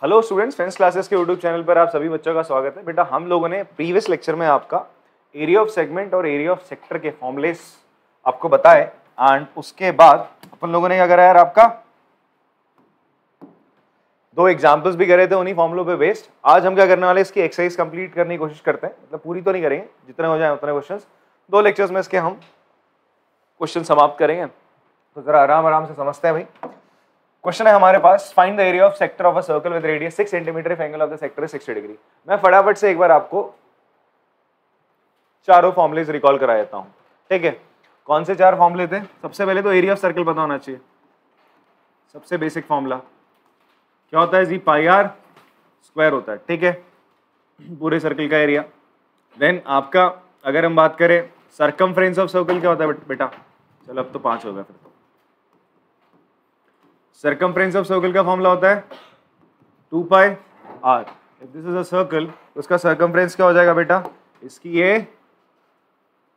Hello students, friends classes के YouTube channel पर आप सभी बच्चों का स्वागत है। बेटा, हम लोगों ने प्रीवियस लेक्चर में आपका एरिया ऑफ सेगमेंट और एरिया ऑफ सेक्टर के फॉर्मूलेस आपको बताए एंड उसके बाद अपन लोगों ने क्या करा यार, आपका दो एग्जांपल्स भी करे थे उन्हीं फॉर्मूलों पे बेस्ड। आज हम क्या करने वाले, इसकी एक्सरसाइज कंप्लीट करने की कोशिश करते हैं। मतलब पूरी तो नहीं करेंगे, जितने हो जाए उतने क्वेश्चंस। दो लेक्चर्स में इसके हम क्वेश्चन समाप्त करेंगे, तो जरा आराम आराम से समझते हैं भाई। क्वेश्चन है हमारे पास, find the area of sector of a circle with radius 6 centimetre if angle of the sector is 60 degree. मैं फटाफट से एक बार आपको चारों फॉर्मुलेज रिकॉल करा देता हूं, ठीक है। कौन से चार फॉर्मुले थे? सबसे पहले तो एरिया ऑफ सर्कल पता होना चाहिए, सबसे बेसिक फॉर्मूला क्या होता है जी, पाई आर स्क्वायर होता है, ठीक है, पूरे सर्कल का एरिया। देन आपका अगर हम बात करें सर्कमफ्रेंस ऑफ सर्कल, क्या होता है बेटा? चलो अब तो 5 हो गया। फिर तो सर्कमफ्रेंस ऑफ सर्कल का फॉर्मूला होता है 2 pi R. If this is a circle, उसका सर्कमफ्रेंस क्या हो जाएगा बेटा? इसकी ये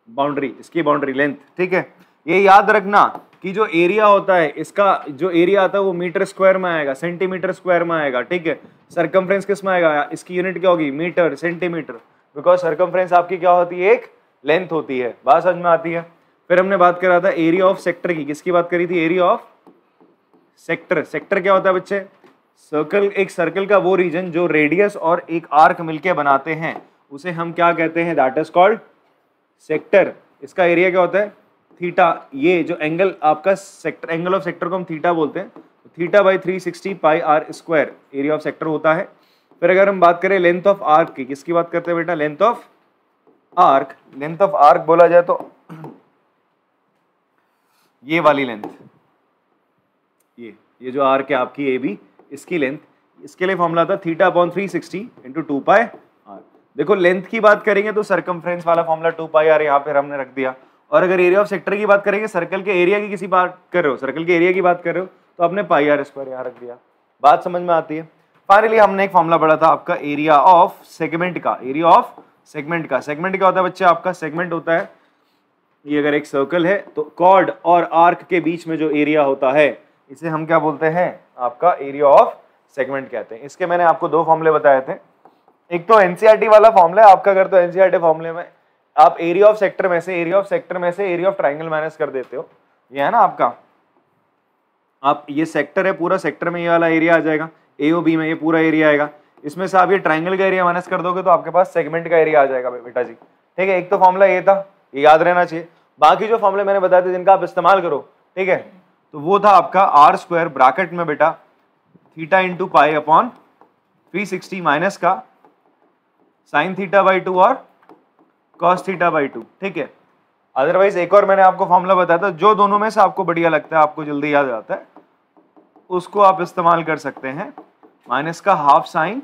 बाउंड्री, इसकी बाउंड्री लेंथ, ठीक है। ये याद रखना कि जो एरिया होता है, इसका जो एरिया आता है वो मीटर स्क्वायर में आएगा, सेंटीमीटर स्क्वायर में आएगा, ठीक है। सर्कमफ्रेंस किस में आएगा? इसकी यूनिट क्या होगी? मीटर, सेंटीमीटर, बिकॉज सर्कमफ्रेंस आपकी क्या होती है? एक लेंथ होती है। बात समझ में आती है। फिर हमने बात करा था एरिया ऑफ सेक्टर की। किसकी बात करी थी? Area of sector. सेक्टर क्या होता है बच्चे? सर्कल, एक सर्कल का वो रीजन जो रेडियस और एक आर्क मिलके बनाते हैं, उसे हम क्या कहते हैं? That is called sector. इसका एरिया क्या होता है? थीटा। ये जो एंगल आपका सेक्टर, एंगल ऑफ सेक्टर को हम थीटा बोलते हैं, तो theta by 360 pi are square area of sector होता है। फिर अगर हम बात करें लेंथ ऑफ आर्क की, किसकी बात करते हैं बेटा? Length of arc. Length of arc बोला जाए तो ये वाली लेंथ, ये जो आर्क है आपकी ए बी, इसकी लेंथ, इसके लिए फॉर्मूला था theta upon 360 into 2 pi r. देखो लेंथ की बात करेंगे तो सर्कमफ्रेंस वाला फॉर्मूला 2 पाई आर यहाँ पे हमने रख दिया। और अगर एरिया ऑफ सेक्टर की बात करेंगे, सर्कल के एरिया की किसी बात कर रहे हो, सर्कल के एरिया की बात कर रहे हो, तो आपने पाई आर स्क्वायर यहाँ रख दिया। बात समझ में आती है। फाइनली हमने एक फॉर्मूला पढ़ा था आपका एरिया ऑफ सेगमेंट का। एरिया ऑफ सेगमेंट का, सेगमेंट क्या होता है बच्चे? आपका सेगमेंट होता है, ये अगर एक सर्कल है तो कॉर्ड और आर्क के बीच में जो एरिया होता है, इसे हम क्या बोलते हैं? आपका एरिया ऑफ सेगमेंट कहते हैं। इसके मैंने आपको दो फॉर्मूले बताए थे। एक तो एनसीईआरटी वाला फॉर्मूला है आपका, अगर तो एनसीईआरटी फॉर्मूले में आप एरिया ऑफ सेक्टर में से एरिया ऑफ ट्राइंगल माइनस कर देते हो। ये है ना आपका, आप ये सेक्टर है, पूरा सेक्टर में ये वाला एरिया आ जाएगा, एओबी में ये पूरा एरिया आएगा। इसमें से आप ये ट्राइंगल का एरिया माइनस कर दोगे तो आपके पास सेगमेंट का एरिया आ जाएगा बेटा जी, ठीक है। एक तो फॉर्मूला ये था, ये याद रहना चाहिए। बाकी जो फॉर्मूले मैंने बताए थे जिनका आप इस्तेमाल करो, ठीक है, तो वो था आपका आर स्क्वायर ब्रैकेट में बेटा theta into pi upon 360 minus का साइन थीटा बाई 2 और कॉस थीटा बाई 2, ठीक है। अदरवाइज एक और मैंने आपको फॉर्मूला बताया था, जो दोनों में से आपको बढ़िया लगता है, आपको जल्दी याद आता है, उसको आप इस्तेमाल कर सकते हैं, माइनस का हाफ साइन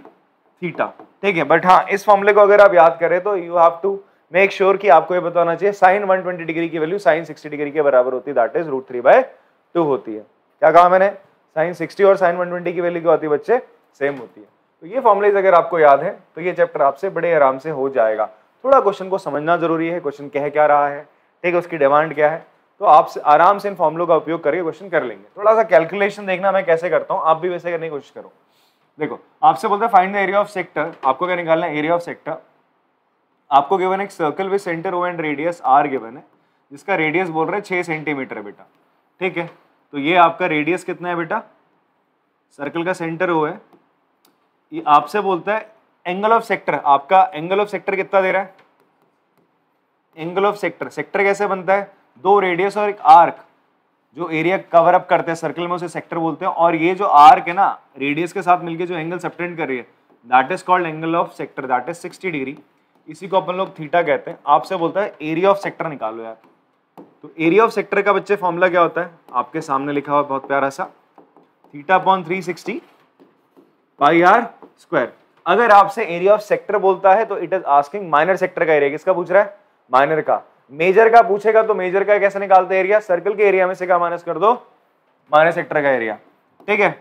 थीटा, ठीक है। बट हाँ, इस फॉर्मूले को अगर आप याद करें तो you have to make sure कि आपको ये पता होना चाहिए साइन 120 डिग्री की वैल्यू साइन 60 डिग्री के बराबर होती है, दैट इज √3/2 होती है। क्या कहा मैंने? साइन 60 और साइन 120 की वैल्यू क्या होती है बच्चे? सेम होती है। तो ये फॉर्मुलेज अगर आपको याद है तो ये चैप्टर आपसे बड़े आराम से हो जाएगा। थोड़ा क्वेश्चन को समझना जरूरी है, क्वेश्चन कह क्या रहा है, ठीक है, उसकी डिमांड क्या है, तो आप आराम से इन फॉर्मुलों का उपयोग करके क्वेश्चन कर लेंगे। थोड़ा सा कैलकुलेशन देखना मैं कैसे करता हूँ, आप भी वैसे करने की कोशिश करो। देखो, आपसे बोलते हैं find the area of sector, आपको क्या निकालना है? Area of sector. आपको गिवन एक circle with center O and radius r given है, जिसका रेडियस बोल रहे हैं 6 सेंटीमीटर है बेटा, ठीक है। तो ये आपका रेडियस कितना है बेटा? सर्कल का सेंटर ओ है। ये आपसे बोलता है एंगल ऑफ सेक्टर, आपका एंगल ऑफ सेक्टर कितना दे रहा है? एंगल ऑफ सेक्टर, सेक्टर कैसे बनता है? दो रेडियस और एक आर्क जो एरिया कवर अप करते हैं सर्कल में, उसे सेक्टर बोलते हैं। और ये जो आर्क है ना, रेडियस के साथ मिलके जो एंगल सबटेंड कर रही है, that is called angle of sector, that is 60 degree. इसी को अपन लोग थीटा कहते हैं। आपसे बोलता है एरिया ऑफ सेक्टर निकालो यार। तो एरिया ऑफ सेक्टर का बच्चे फॉर्मूला क्या होता है? आपके सामने लिखा हुआ बहुत प्यारा सा, theta upon 360 pi are square. अगर आपसे एरिया ऑफ सेक्टर बोलता है तो it is asking minor sector का एरिया। किसका पूछ रहा है? माइनर का। मेजर का पूछेगा तो मेजर का कैसे निकालते हैं एरिया? सर्कल के एरिया में से क्या माइनस कर दो? माइनर सेक्टर का एरिया, ठीक है।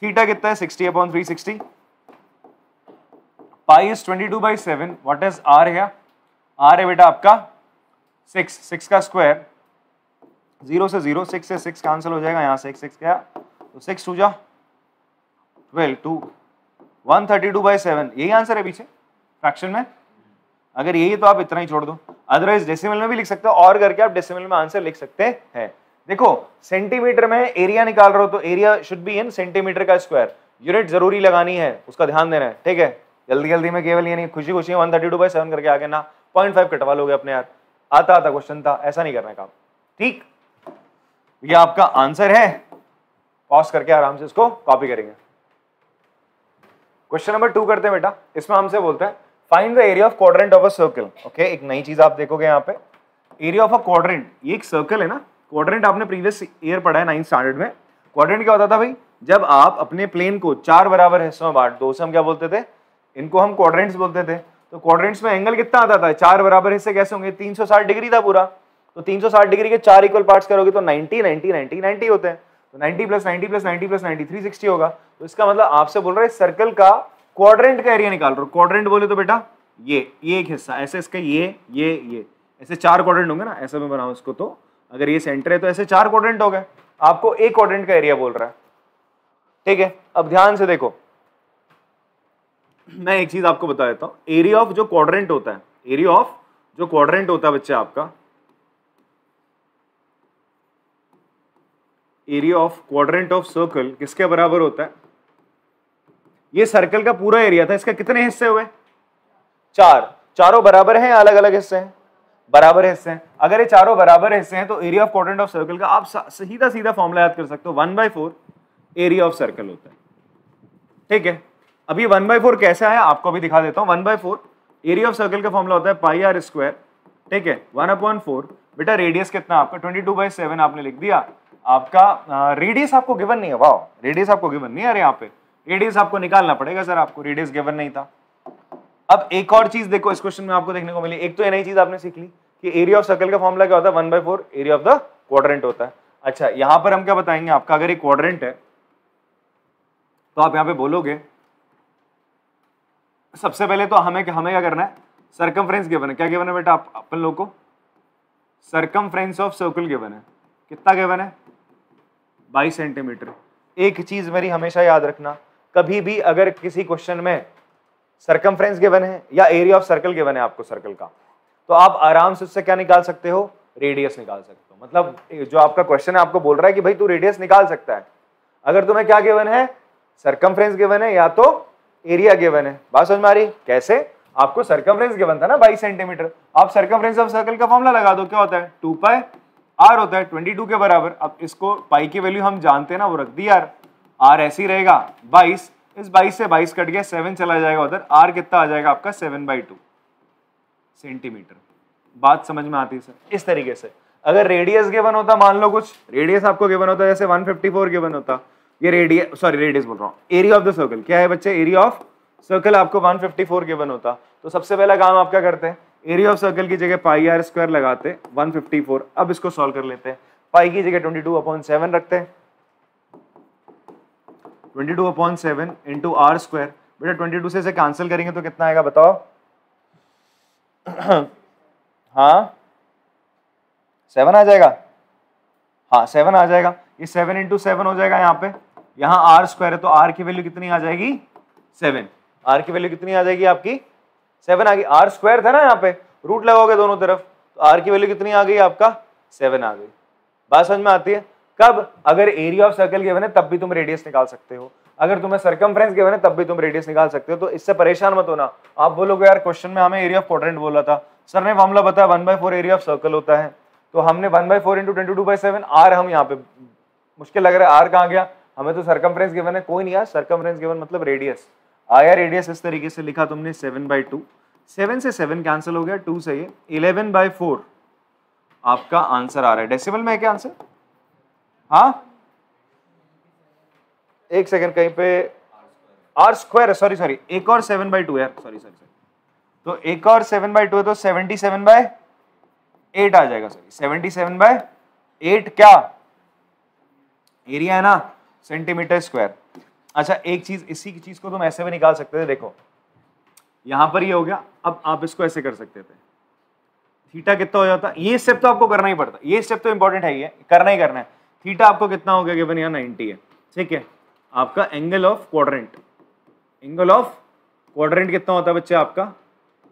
थीटा कितना है? 60 upon 360। Pi is 22/7। What is r है? आर है बेटा आपका 6 का स्क्वायर, 0 से 0, 6 से 6 कैंसिल हो जाएगा, यहाँ से 6 क्या, तो 6 2 जा 12, 2 132/7, यही आंसर है पीछे फ्रैक्शन में। अगर यही तो आप इतना ही छोड़ दो, अदरवाइज डेसिमल में भी लिख सकते हो और करके आप डेसिमल में आंसर लिख सकते हैं। देखो सेंटीमीटर में एरिया निकाल रहे हो तो area should be in centimetre का स्क्वायर, यूनिट जरूरी लगानी है, उसका ध्यान देना है, ठीक है। जल्दी जल्दी में केवल ये नहीं खुशी खुशी 132/7 करके आगे ना 0.5 कटवा लोगे अपने यार, आता क्वेश्चन था, ऐसा नहीं करना काम, ठीक। ये आपका आंसर है, पॉज करके आराम से इसको कॉपी करेंगे। क्वेश्चन नंबर 2 करते हैं बेटा, इसमें हमसे बोलते हैं find the area of quadrant of a circle. Okay, एक नई चीज आप देखोगे यहाँ पे, एरिया ऑफ अ क्वाड्रेंट, ये एक सर्कल है ना, क्वाड्रेंट आपने प्रीवियस ईयर पढ़ा है 9th स्टैंडर्ड में। क्वाड्रेंट क्या होता था भाई, जब आप अपने प्लेन को 4 बराबर हिस्सों में बांट दो, उसे हम क्या बोलते थे, इनको हम क्वाड्रेंट्स बोलते थे। तो क्वाड्रेंट्स में एंगल कितना आता था, 4 बराबर हिस्से कैसे होंगे, 360 डिग्री था पूरा, तो 360 डिग्री के 4 इक्वल पार्ट्स करोगे तो 90 90 90 90 होते हैं, तो 90 + 90 + 90 + 90 360 होगा। तो इसका मतलब आपसे बोल रहा है सर्कल का क्वाड्रेंट का एरिया निकाल रहे हो। क्वाड्रेंट बोले तो बेटा ये एक हिस्सा ऐसे, इसका ये ऐसे 4 क्वाड्रेंट होंगे ना, ऐसे में बनाओ इसको, तो अगर ये सेंटर है तो ऐसे 4 क्वाड्रेंट हो गए, आपको एक क्वाड्रेंट का एरिया बोल रहा है, ठीक है। अब ध्यान से देखो, मैं एक चीज आपको बता देता हूं, एरिया ऑफ जो क्वाड्रेंट होता है, एरिया ऑफ जो क्वाड्रेंट होता है बच्चे आपका, area of quadrant of circle किसके बराबर होता है, ये सर्कल का पूरा एरिया था, इसका कितने हिस्से हुए, 4, चारों बराबर हैं, अलग अलग हिस्से हैं, बराबर हिस्से हैं। अगर ये चारों बराबर हिस्से हैं तो area of quadrant of circle का आप सीधा फॉर्मूला याद कर सकते हो, 1/4 एरिया ऑफ सर्कल होता है, ठीक है। अभी 1/4 कैसा है आपको भी दिखा देता हूं। 1/4 एरिया ऑफ सर्कल का फॉर्मूला होता है πr², ठीक है, 1/4। बेटा रेडियस कितना आपका 22/7 आपने लिख दिया, आपका रेडियस आपको गिवन नहीं है, वाह, रेडियस आपको गिवन नहीं है, अरे यहाँ पे रेडियस आपको निकालना पड़ेगा सर, आपको रेडियस गिवन नहीं था। अब एक और चीज देखो इस क्वेश्चन में आपको देखने को मिली, एक तो ये नई चीज आपने सीख ली कि एरिया ऑफ सर्कल का फॉर्मूला क्या होता है, 1/4 एरिया ऑफ द क्वाड्रेंट होता है। अच्छा, यहां पर हम क्या बताएंगे आपका, अगर एक क्वाड्रेंट है तो आप यहां पे बोलोगे, सबसे पहले तो हमें क्या करना है, सर्कमफ्रेंस गिवन है, क्या गिवन है बेटा अपन लोग को, सर्कमफ्रेंस ऑफ सर्कल गिवन है, कितना गिवन है, 22 सेंटीमीटर। एक चीज मेरी हमेशा याद रखना, कभी भी अगर किसी क्वेश्चन में सर्कमफ्रेंस गिवन है या एरिया ऑफ सर्कल गिवन है आपको सर्कल का, तो आप आराम से उससे क्या निकाल सकते हो, रेडियस निकाल सकते हो। मतलब जो आपका क्वेश्चन है आपको बोल रहा है कि भाई तू रेडियस निकाल सकता है, अगर तुम्हें क्या गिवन है, सर्कमफ्रेंस गिवन है या तो एरिया गिवन है। बात समझ में आ रही, कैसे, आपको सर्कमफ्रेंस गिवन था ना 22 सेंटीमीटर, आप सर्कमफ्रेंस ऑफ सर्कल का फॉर्मूला लगा दो, क्या होता है 2πr होता है 22 के बराबर। अब इसको पाई की वैल्यू हम जानते हैं ना, वो रख दी यार, r ऐसे ही रहेगा 22, इस 22 से 22 कट गया, 7 चला जाएगा उधर, r कितना आ जाएगा आपका 7/2 सेंटीमीटर। बात समझ में आती है सर, इस तरीके से। अगर रेडियस गिवन होता, मान लो कुछ रेडियस आपको गिवन होता, जैसे 154 गिवन होता, ये रेडियस बोल रहा हूँ, एरिया ऑफ द सर्कल क्या है बच्चे, एरिया ऑफ सर्कल आपको 154 गिवन होता, तो सबसे पहला काम आप क्या करते हैं, एरिया ऑफ सर्कल की जगह πr² लगाते 154। अब इसको सॉल्व कर लेते हैं, पाई की जगह 22/7 रखते हैं, 22/7 इंटू r², बेटा 22 से इसे कैंसिल करेंगे तो कितना आएगा बताओ, हाँ 7 आ जाएगा, हाँ 7 आ जाएगा, ये 7 × 7 हो जाएगा, यहाँ पे यहाँ r² है तो r की वैल्यू कितनी आ जाएगी 7, r की वैल्यू कितनी आ जाएगी आपकी 7 आ गई, r² था ना यहाँ पे, रूट लगाओगे दोनों तरफ तो r की वैल्यू कितनी आ गई आपका 7 आ गई। बात समझ में आती है, कब, अगर एरिया ऑफ सर्कल गिवन है तब भी तुम रेडियस निकाल सकते हो, अगर तुम्हें सर्कमफ्रेंस गिवन है तब भी तुम रेडियस निकाल सकते हो, तो इससे परेशान मत होना। आप बोलोगे यार क्वेश्चन में हमें एरिया ऑफ क्वाड्रेंट बोला था, सर ने मामला बताया 1/4 एरिया ऑफ सर्कल होता है, तो हमने 1/4 × 22/7 r, हम यहाँ पे मुश्किल लग रहा है r कहाँ गया, हमें तो सर्कमफ्रेंस गिवन है, कोई नहीं यार, सर्कमफ्रेंस गिवन मतलब रेडियस आया, रेडियस इस तरीके से लिखा तुमने 7/2, 7 से 7 कैंसिल हो गया, 2 से ये 11/4 आपका आंसर आ रहा है। डेसिमल में है क्या आंसर, हाँ एक सेकंड, कहीं पे r², सॉरी एक और 7/2 यार, सॉरी तो एक और 7/2 है तो 77/8 आ जाएगा, सॉरी 77/8 क्या एरिया है ना, सेंटीमीटर स्क्वायर। अच्छा एक चीज, इसी की चीज को तुम ऐसे भी निकाल सकते थे, देखो यहां पर ये हो गया, अब आप इसको ऐसे कर सकते थे, थीटा कितना हो जाता, ये स्टेप तो आपको करना ही पड़ता, ये स्टेप तो इंपॉर्टेंट है, ये करना ही करना है। थीटा आपको कितना हो गया गिवन, यहाँ 90 है, ठीक है, आपका angle of quadrant angle of quadrant कितना होता है बच्चे आपका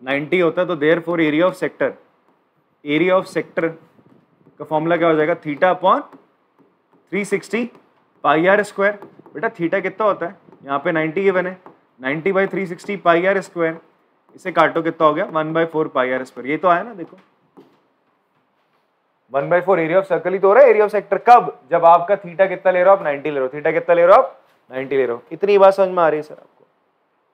90 होता है, तो देयरफॉर एरिया ऑफ सेक्टर का फॉर्मूला क्या हो जाएगा theta upon 360 pi are square. बेटा थीटा कितना होता है यहाँ पे 90 गिवन है, 90 बाई 360 पाई आर स्क्वायर, इसे काटो कितना हो गया 1/4 पाई आर स्क्वायर। ये तो आया ना, देखो 1/4 एरिया ऑफ सर्कल ही तो हो रहा है एरिया ऑफ सेक्टर। कब? जब आपका थीटा कितना ले रहे हो आप 90 ले रहे हो, थीटा कितना ले रहे हो आप 90 ले रहे हो। इतनी बात समझ में आ रही है सर आपको?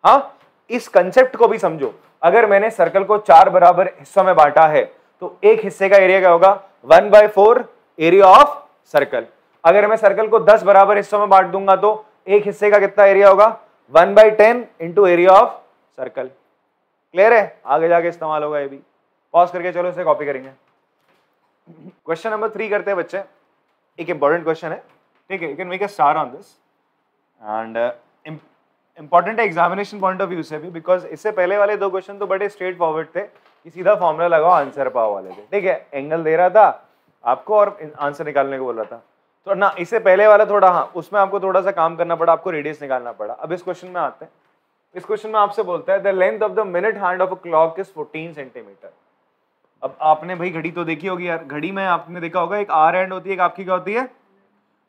हाँ, इस कंसेप्ट को भी समझो। अगर मैंने सर्कल को 4 बराबर हिस्सों में बांटा है तो एक हिस्से का एरिया क्या होगा 1/4 एरिया ऑफ सर्कल। अगर मैं सर्कल को 10 बराबर हिस्सों में बांट दूंगा तो एक हिस्से का कितना एरिया होगा 1/10 into area of circle. Clear है? आगे जाके इस्तेमाल होगा ये भी। पॉज करके चलो इसे कॉपी करेंगे। क्वेश्चन नंबर 3 करते हैं बच्चे, एक इंपॉर्टेंट क्वेश्चन है, ठीक है, you can make a star on this and important है एग्जामिनेशन पॉइंट ऑफ व्यू से भी, बिकॉज इससे पहले वाले 2 क्वेश्चन तो बड़े स्ट्रेट फॉरवर्ड थे कि सीधा फॉर्मूला लगाओ आंसर पाओ वाले थे, ठीक है। एंगल दे रहा था आपको और आंसर निकालने को बोल रहा था, तो ना इससे पहले वाला थोड़ा, हाँ उसमें आपको थोड़ा सा काम करना पड़ा, आपको रेडियस निकालना पड़ा। अब इस क्वेश्चन में आते हैं। इस क्वेश्चन में आपसे बोलता है the length of the minute hand of a clock is 14 centimetre. अब आपने भाई घड़ी तो देखी होगी यार, घड़ी में आपने देखा होगा एक आर हैंड होती है, एक आपकी क्या होती है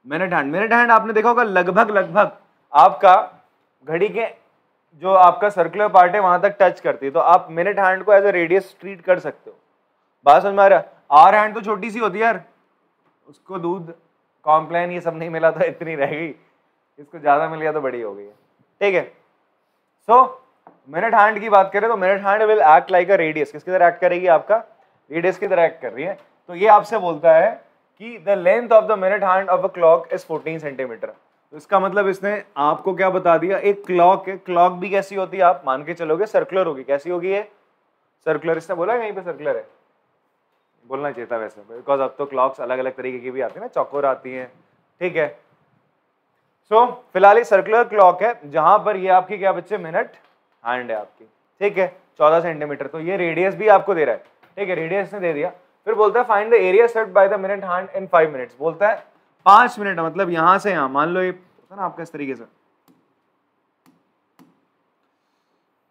मिनट हैंड। मिनट हैंड आपने देखा होगा लगभग आपका घड़ी के जो आपका सर्कुलर पार्ट है वहां तक टच करती है, तो आप मिनट हैंड को एज अ रेडियस ट्रीट कर सकते हो। बात समझ में आ रहा है? आर हैंड तो छोटी सी होती है यार, उसको दूध कॉम्प्लेन ये सब नहीं मिला तो इतनी रह गई, इसको ज्यादा मिल गया तो बड़ी हो गई है, ठीक है। सो मिनट हैंड की बात करें तो minute hand will act like a radius. किसकी तरह एक्ट करेगी? आपका रेडियस की तरह एक्ट कर रही है। तो ये आपसे बोलता है कि the length of the minute hand of a clock is 14 centimetre. तो इसका मतलब इसने आपको क्या बता दिया, एक क्लॉक है, क्लॉक भी कैसी होती है आप मान के चलोगे सर्कुलर होगी। कैसी होगी ये? सर्कुलर। इसने बोला कहीं पे सर्कुलर है? बोलना चाहिए था वैसे, बिकॉज अब तो क्लॉक्स अलग अलग तरीके की भी आती है ना, चौकोर आती है, ठीक है। सो फिलहाल ये सर्कुलर क्लॉक है जहां पर ये आपकी क्या बच्चे मिनट हैंड है आपकी, ठीक है 14 सेंटीमीटर। तो ये रेडियस भी आपको दे रहा है, ठीक है, रेडियस ने दे दिया। फिर बोलता है find the area served by the minute hand in 5 minutes. बोलता है 5 मिनट, मतलब यहां से यहां, मान लो ये होता ना आपका इस तरीके से,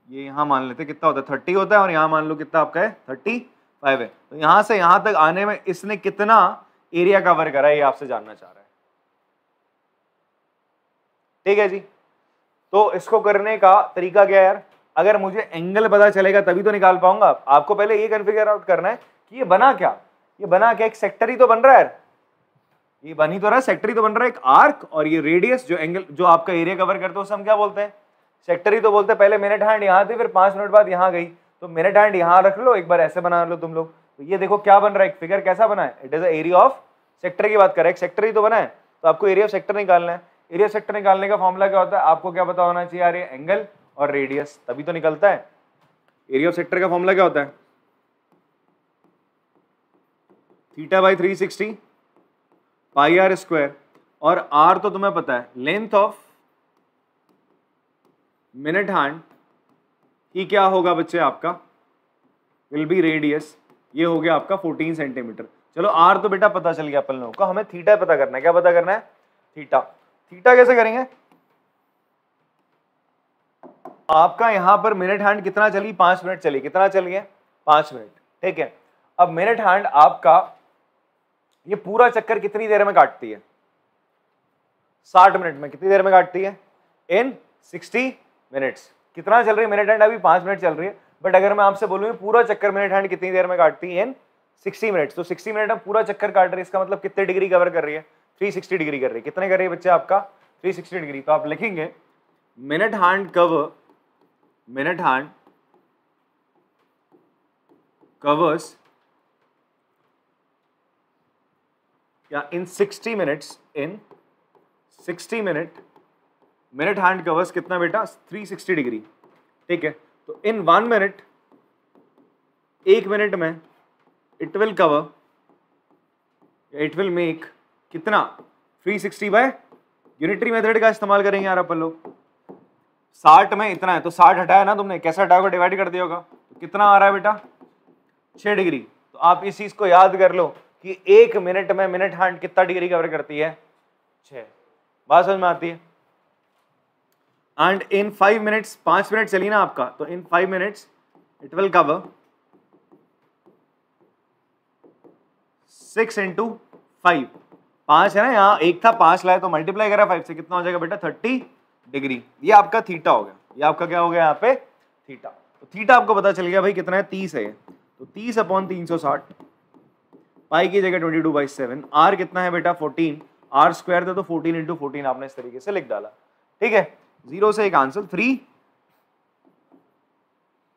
ये यहां मान लेते कितना होता है 30 होता है, और यहां मान लो कितना आपका है 35 है। तो यहां से यहां तक आने में इसने कितना एरिया कवर करा है ये आपसे जानना चाह रहा है, ठीक है जी। तो इसको करने का तरीका क्या है यार, अगर मुझे एंगल पता चलेगा तभी तो निकाल पाऊंगा। आपको पहले ये कन्फिगर आउट करना है कि ये बना क्या, ये बना क्या, एक सेक्टर ही तो बन रहा है यार, ये बन ही तो रहा है, सेक्टर ही तो बन रहा है, एक आर्क और ये रेडियस जो एंगल जो आपका एरिया कवर करते हो उसे हम क्या बोलते हैं, सेक्टर ही तो बोलते हैं। पहले मिनट हैंड यहाँ थी, फिर 5 मिनट बाद यहाँ गई, तो मिनट हैंड यहाँ रख लो, एक बार ऐसे बना लो तुम लोग। तो ये देखो क्या बन रहा है, एक फिगर कैसा बना है, it is area of sector की बात कर रहा है, एक सेक्टर ही तो बना है। तो आपको एरिया ऑफ सेक्टर निकालना है। एरिया ऑफ सेक्टर निकालने का फॉर्मूला क्या होता है, आपको क्या पता होना चाहिए यार, ये एंगल और रेडियस, तभी तो निकलता है। एरिया ऑफ सेक्टर का फॉर्मूला क्या होता है, theta by 360 pi are square, और आर तो तुम्हें पता है लेंथ ऑफ मिनट हैंड ही क्या होगा बच्चे आपका विल बी रेडियस, ये हो गया आपका 14 सेंटीमीटर। चलो आर तो बेटा पता चल गया अपन लोगों को, हमें थीटा पता करना है। क्या पता करना है? थीटा। थीटा कैसे करेंगे? आपका यहां पर मिनट हैंड कितना चली, 5 मिनट चली, कितना चल गया 5 मिनट, ठीक है। अब मिनट हैंड आपका ये पूरा चक्कर कितनी देर में काटती है, 60 मिनट में। कितनी देर में काटती है? इन 60 मिनट्स। कितना चल रही है मिनट हैंड? अभी 5 मिनट चल रही है, बट अगर मैं आपसे बोलूं पूरा चक्कर मिनट हैंड कितनी देर में काटती है, इन 60 मिनट्स, तो 60 मिनट में पूरा चक्कर काट रही है, इसका मतलब कितने डिग्री कवर कर रही है, 360 डिग्री कर रही है। कितने कर रही है बच्चे आपका? 360 डिग्री। तो आप लिखेंगे minute hand cover, minute hand covers या इन 60 मिनट्स, इन 60 मिनट मिनट हैंड कवर्स कितना बेटा, 360 डिग्री, ठीक है। तो इन 1 मिनट, 1 मिनट में it will cover, it will make कितना, 360 बाय यूनिटरी मेथड का इस्तेमाल करेंगे यार अपन लोग। 60 में इतना है तो 60 हटाया ना तुमने, कैसे हटाओगे, डिवाइड कर दिया होगा, तो कितना आ रहा है बेटा 6 डिग्री। तो आप इस चीज को याद कर लो कि 1 मिनट में मिनट हैंड कितना डिग्री कवर करती है, 6। बात समझ में आती है? एंड इन 5 मिनट्स, 5 मिनट चली ना आपका, तो इन 5 minutes it will cover 6 into 5, 5 है ना, यहाँ एक था 5 लाए तो मल्टीप्लाई करा 5 से, कितना हो जाएगा बेटा 30 डिग्री। ये आपका थीटा हो गया, ये आपका क्या हो गया यहाँ पे थीटा। तो थीटा आपको पता चल गया भाई कितना है 30 है, तो 30/360, पाई की जगह 22/7, आर कितना है बेटा 14, आर स्क्वायर था तो 14 इंटू 14 आपने इस तरीके से लिख डाला। ठीक है, 0 से एक आंसर 3,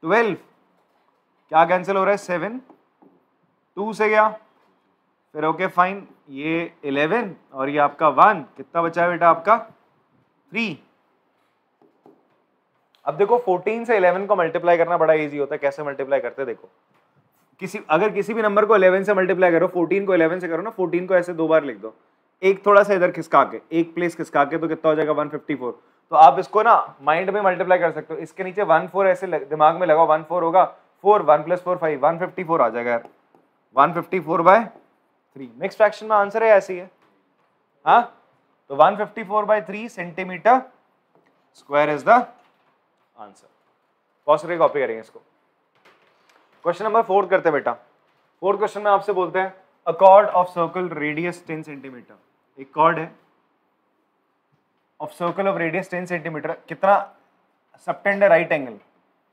12 क्या कैंसिल हो रहा है 7, 2 से गया, फिर ओके फाइन, ये 11 और ये आपका 1, कितना बचा है बेटा आपका 3। अब देखो 14 से 11 को मल्टीप्लाई करना बड़ा इजी होता है, कैसे मल्टीप्लाई करते हैं देखो, अगर किसी भी नंबर को 11 से मल्टीप्लाई करो, 14 को 11 से करो ना, 14 को ऐसे 2 बार लिख दो, एक थोड़ा सा इधर खिसका के, एक प्लेस खिसका के, तो कितना हो जाएगा 154। तो आप इसको ना माइंड में मल्टीप्लाई कर सकते हो, इसके नीचे 1 4 ऐसे दिमाग में लगाओ, 1 4 होगा 4, 1 + 4 5, 154 आ जाएगा यार, 154/3। मिक्स फ्रैक्शन में आंसर है ऐसी है, हाँ, तो 154/3 centimetre square is the answer. Pause करके कॉपी करेंगे इसको। क्वेश्चन नंबर 4 करते हैं बेटा। 4th क्वेश्चन में आपसे बोलते हैं अ cord of circle radius 10 centimetre, एक कॉर्ड है of circle of radius 10 centimetre, कितना सबटेंड है राइट एंगल,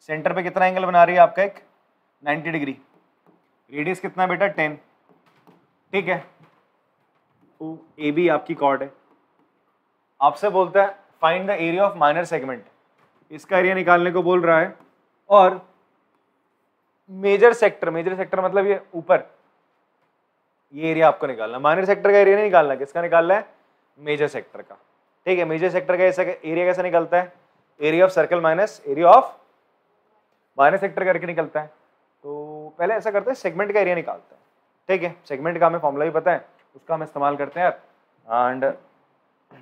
सेंटर पे कितना एंगल बना रही है आपका एक 90 डिग्री, रेडियस कितना है बेटा 10, ठीक है, तो ए बी आपकी कॉर्ड है। आपसे बोलता है find the area of minor segment, इसका एरिया निकालने को बोल रहा है, और मेजर सेक्टर मतलब ये ऊपर, ये एरिया आपको निकालना, माइनर सेक्टर का एरिया नहीं निकालना, किसका निकालना है मेजर सेक्टर का। ठीक है, मेजर सेक्टर का एरिया कैसे निकलता है, area of circle minus area of minor sector करके निकलता है। तो पहले ऐसा करते हैं सेगमेंट का एरिया निकालते हैं। ठीक है, सेगमेंट का हमें फॉर्मूला भी पता है, उसका हम इस्तेमाल करते हैं यार। एंड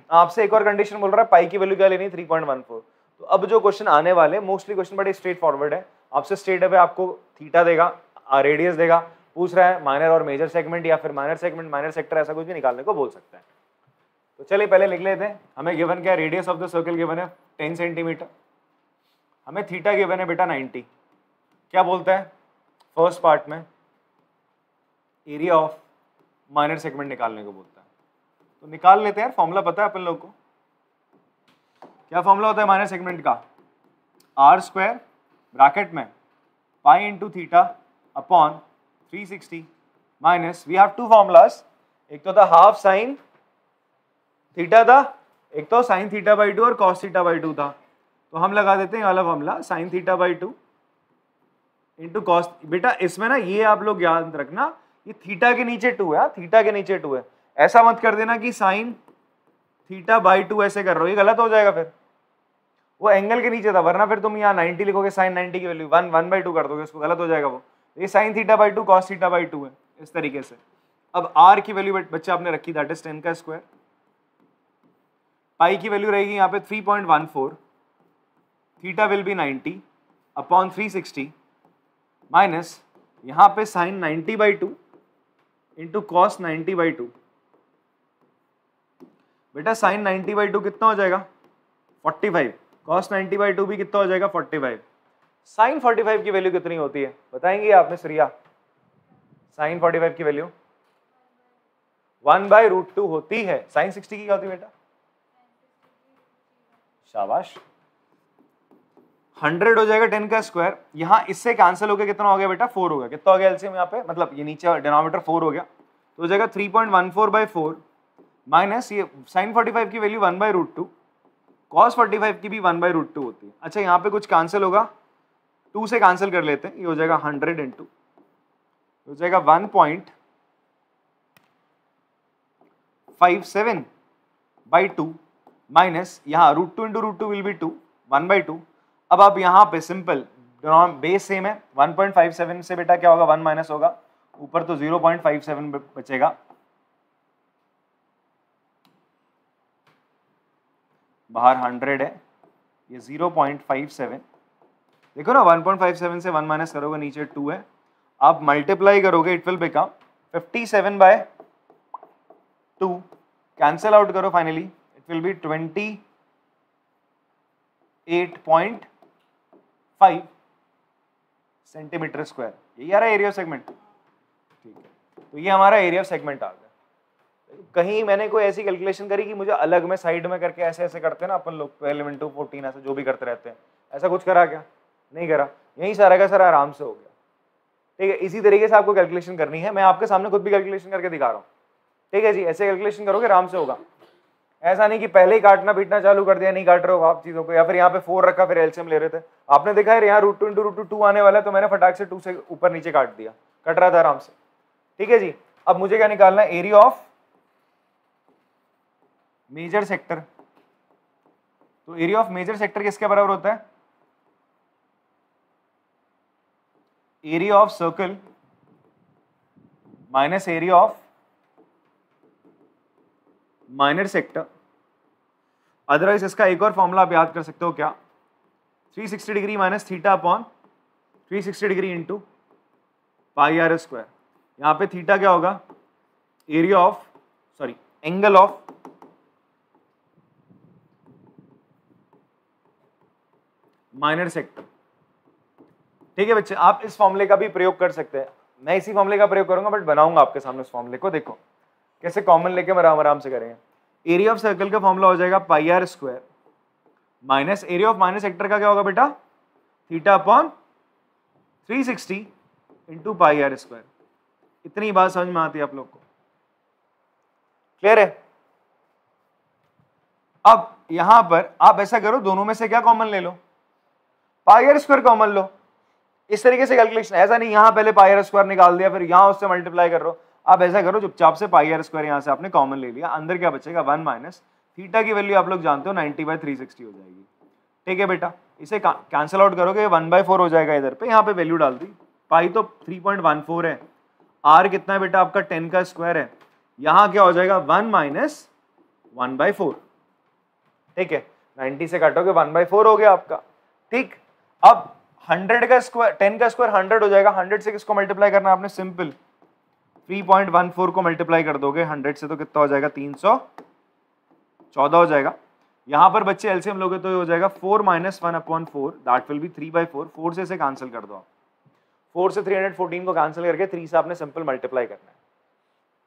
आपसे एक और कंडीशन बोल रहा है पाई की वैल्यू क्या लेनी है 3.14। तो अब जो क्वेश्चन आने वाले मोस्टली क्वेश्चन बड़े स्ट्रेट फॉरवर्ड है, आपसे स्ट्रेट अवे आपको थीटा देगा, रेडियस देगा, पूछ रहा है माइनर और मेजर सेगमेंट या फिर माइनर सेगमेंट माइनर सेक्टर, ऐसा कुछ भी निकालने को बोल सकता है। तो चलिए पहले लिख लेते हैं, हमें गिवन क्या है, radius of the circle given है 10 सेंटीमीटर, हमें थीटा गिवन है बेटा 90। क्या बोलता है फर्स्ट पार्ट में एरिया ऑफ माइनर सेगमेंट निकालने को बोलता है, तो निकाल लेते हैं। फॉर्मूला पता है अपन लोग को, क्या फॉर्मूला होता है माइनर सेगमेंट का, आर स्क्वायर ब्रैकेट में pi into theta upon 360 minus, we have two formulas, एक तो था हाफ साइन थीटा था, एक तो साइन थीटा बाई 2 और कॉस थीटा बाई 2 था। तो हम लगा देते हैं वाला formula sine theta by 2 into cos. बेटा इसमें ना ये आप लोग याद रखना, ये थीटा के नीचे 2 है, थीटा के नीचे 2 है, ऐसा मत कर देना कि साइन थीटा बाई 2 ऐसे कर रहे हो, ये गलत हो जाएगा, फिर वो एंगल के नीचे था, वरना फिर तुम यहाँ 90 लिखोगे, साइन 90 की वैल्यू 1/2 कर दोगे, उसको गलत हो जाएगा वो। ये sign theta by 2 cos theta by 2 है, इस तरीके से। अब आर की वैल्यू बच्चा आपने रखी, दैट इज 10 का स्क्वायर, पाई की वैल्यू रहेगी यहाँ पे 3.14, theta will be 90 upon 360 minus यहाँ पे साइन 90/2 इंटू कॉस 90/2। बेटा साइन 90/2 कितना हो जाएगा 45, कॉस 90/2 भी कितना हो जाएगा 45। साइन 45 की वैल्यू कितनी होती है बताएंगे आपने श्रिया, साइन 45 की वैल्यू 1/√2 होती है। साइन 60 की क्या होती है बेटा, शाबाश, 100 हो जाएगा 10 का स्क्वायर, यहाँ इससे कैंसिल हो गया, कितना हो गया बेटा 4 हो गया, कितना हो गया एलसीएम यहाँ पे, मतलब ये नीचे डिनोमिनेटर 4 हो गया, तो हो जाएगा 3.14/4 माइनस ये साइन 45 की वैल्यू 1/√2, कॉस 45 की भी 1/√2 होती है। अच्छा यहाँ पे कुछ कैंसिल होगा, 2 से कैंसिल कर लेते हैं, ये हो जाएगा 100 इंटू हो जाएगा 1.57/2 माइनस यहाँ √2 इंटू √2 विल बी 2, 1/2। अब आप यहाँ पे सिंपल बेस सेम है, 1.57 से बेटा क्या होगा 1 माइनस होगा, ऊपर तो 0.57 बचेगा, बाहर 100 है, ये 0.57, देखो ना 1.57 से 1 माइनस करोगे नीचे 2 है, आप मल्टीप्लाई करोगे it will become 57/2, cancel out करो finally it will be 20 8.5 centimetre square. यही आ रहा है एरिया ऑफ सेगमेंट। ठीक है, तो ये हमारा एरिया ऑफ सेगमेंट आ गया। कहीं मैंने कोई ऐसी कैलकुलेशन करी कि मुझे अलग में साइड में करके ऐसे ऐसे करते हैं ना अपन लोग 12 into 14 ऐसे जो भी करते रहते हैं, ऐसा कुछ करा क्या? नहीं करा। यही सारा का सारा आराम से हो गया। ठीक है, इसी तरीके से आपको कैलकुलेशन करनी है। मैं आपके सामने खुद भी कैलकुलेशन करके दिखा रहा हूँ। ठीक है जी, ऐसे कैलकुलेशन करोगे आराम से होगा। ऐसा नहीं कि पहले ही काटना पीटना चालू कर दिया, नहीं काट रहे हो आप चीजों को, या फिर यहाँ पे 4 रखा फिर एलसीएम ले रहे थे। आपने देखा है यहाँ √2 into √2 आने वाला है, तो मैंने फटाक से 2 से ऊपर नीचे काट दिया, कट रहा था आराम से। ठीक है जी, अब मुझे क्या निकालना है? Area of major sector. तो एरिया ऑफ मेजर सेक्टर किसके बराबर होता है? Area of circle minus area of minor sector. Otherwise इसका एक और फॉर्मूला आप याद कर सकते हो क्या? 360 degree minus theta upon 360 degree into pi are square. यहां पे थीटा क्या होगा? Area of angle of minor sector. ठीक है बच्चे, आप इस फॉर्मूले का भी प्रयोग कर सकते हैं। मैं इसी फॉर्मूले का प्रयोग करूंगा, बट बनाऊंगा आपके सामने उस फॉर्मूले को। देखो कैसे कॉमन लेके आराम से करेंगे। एरिया ऑफ सर्कल का फॉर्मूला हो जाएगा pi are square minus area of minor sector का क्या होगा बेटा? Theta upon 360 into pi are square. इतनी बात समझ में आती है आप लोग को? क्लियर है? अब यहां पर आप ऐसा करो, दोनों में से क्या कॉमन ले लो? पाई आर स्क्वायर कॉमन लो। इस तरीके से कैलकुलेशन, ऐसा नहीं यहां पहले पाई आर स्क्वायर निकाल दिया फिर यहां उससे मल्टीप्लाई कर रहे हो। आप ऐसा करो, चुपचाप से पाई आर स्क्वायर यहां से आपने कॉमन ले लिया, अंदर क्या बचेगा? 1 माइनस थीटा की वैल्यू आप लोग जानते हो 90/360 हो जाएगी। ठीक है बेटा, इसे कैंसिल आउट करोगे 1/4 हो जाएगा इधर पे, यहाँ पे वैल्यू डाल दी। पाई तो 3.14 है, आर कितना है बेटा आपका? 10 का स्क्वायर है। यहाँ क्या हो जाएगा? 1 माइनस 1/4। ठीक है, 90 से काटोगे 1/4 हो गया आपका। ठीक, अब 100 का स्क्वायर 10 का स्क्वायर 100 हो जाएगा। 100 से किसको मल्टीप्लाई करना है आपने? सिंपल 3.14 को मल्टीप्लाई कर दोगे 100 से तो कितना हो जाएगा? 314 हो जाएगा। यहां पर बच्चे एलसीएम लोगे तो ये हो जाएगा 4 माइनस 1/4 दैट विल बी 3/4। 4 से इसे कैंसिल कर दो आप। 4 से 314 को कैंसिल करके 3 से आपने सिंपल मल्टीप्लाई करना है।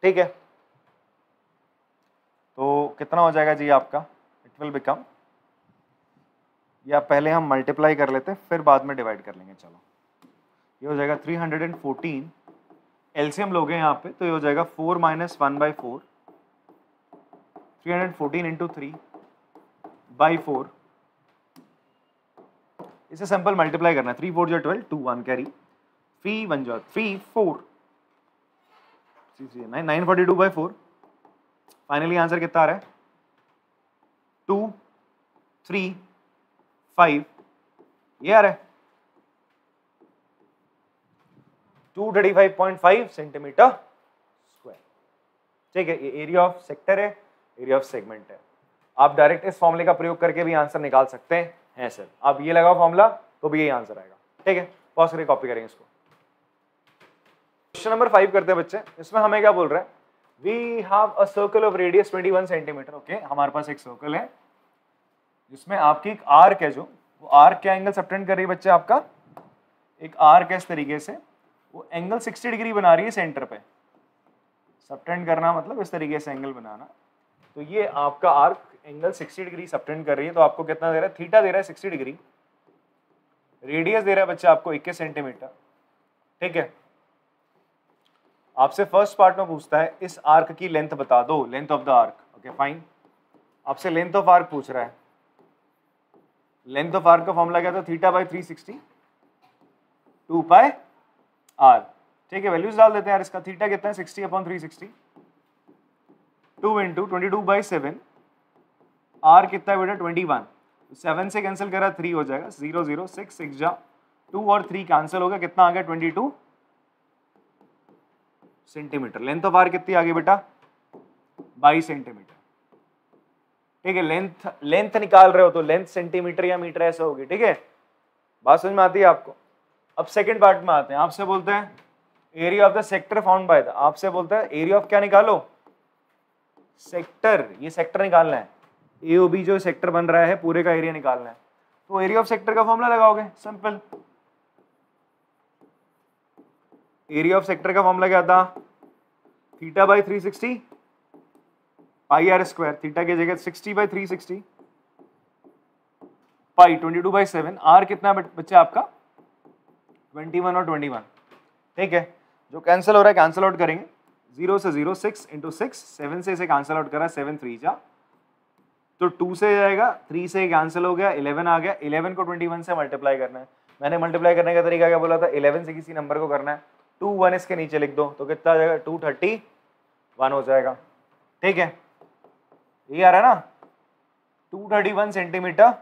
ठीक है, तो कितना हो जाएगा जी आपका? इट विल बिकम, या पहले हम मल्टीप्लाई कर लेते हैं फिर बाद में डिवाइड कर लेंगे। चलो, ये हो जाएगा 314। एलसीएम लोगे यहाँ पे तो ये हो जाएगा 4 माइनस 1/4 314 इंटू 3/4। इसे सिंपल मल्टीप्लाई करना है। 3 4 जो 12, 2 1 कैरी, 3 1 जो 3 4 942/4। फाइनली आंसर कितना आ रहा है? 2 3 5 ये आ रहा है 235.5 सेंटीमीटर स्क्वायर। ठीक है, ये एरिया ऑफ सेक्टर है, एरिया ऑफ सेगमेंट है। आप डायरेक्ट इस फॉर्मूले का प्रयोग करके भी आंसर निकाल सकते हैं सर। आप ये लगाओ फॉर्मूला तो भी यही आंसर आएगा। ठीक है, पॉज करके कॉपी करेंगे इसको। क्वेश्चन नंबर 5 करते हैं बच्चे। इसमें हमें क्या बोल रहा है? We have a circle of radius 21 centimetre. Okay, हमारे पास एक सर्कल है जिसमें आपकी एक आर्क है, जो वो आर्क क्या एंगल सबटेंड कर रही है बच्चे? आपका एक आर्क है इस तरीके से, वो एंगल 60 डिग्री बना रही है सेंटर पे। सबटेंड करना मतलब इस तरीके से एंगल बनाना। तो ये आपका आर्क एंगल 60 डिग्री सबटेंड कर रही है। तो आपको कितना दे रहा है? थीटा दे रहा है 60 डिग्री, रेडियस दे रहा है बच्चा आपको 21 सेंटीमीटर। ठीक है, आपसे फर्स्ट पार्ट में पूछता है इस आर्क की लेंथ बता दो, length of the arc. Okay fine, आपसे लेंथ ऑफ आर्क पूछ रहा है। लेंथ ऑफ आर्क का फॉर्मूला क्या था? θ/360 2πr। ठीक है, वैल्यूज डाल देते हैं यार इसका। थीटा कितना है? 60/360 2 इंटू 22/7। आर कितना है बेटा? 21। 7 से कैंसिल करा 3 हो जाएगा, 0 0 6 6 जा 2 और 3 कैंसिल हो गया, कितना आ गया? 22 सेंटीमीटर। लेंथ ऑफ आर कितनी आ गई बेटा? 22 सेंटीमीटर। ठीक है, लेंथ निकाल रहे हो तो लेंथ सेंटीमीटर या मीटर ऐसा होगी। ठीक है, बात समझ में आती है आपको? अब सेकंड पार्ट में आते हैं। आपसे बोलते हैं area of the sector found by the, आपसे बोलता है एरिया ऑफ क्या निकालो? सेक्टर। ये सेक्टर निकालना है, AOB जो सेक्टर बन रहा है पूरे का एरिया निकालना है। तो एरिया ऑफ सेक्टर का फॉर्मूला लगाओगे, सिंपल। एरिया ऑफ सेक्टर का फॉर्मूला क्या था, theta by 360 pi are square, theta की जगह 60 बाई 360 पाई 22/7, आर कितना बच्चा आपका 21 और 21, ठीक है। जो कैंसिल हो रहा है कैंसिल आउट करेंगे, 0 से 0 6 इंटू 6, 7 से इसे कैंसिल आउट करा, 7 3 जा, तो 2 से जाएगा, 3 से कैंसिल हो गया, 11 आ गया, 11 को 21 से मल्टीप्लाई करना है। मैंने मल्टीप्लाई करने का तरीका क्या बोला था, 11 से किसी नंबर को करना है, 2 1 इसके नीचे लिख दो तो कितना आ जाएगा 231 हो जाएगा, ठीक है। ये आ रहा है ना 231 सेंटीमीटर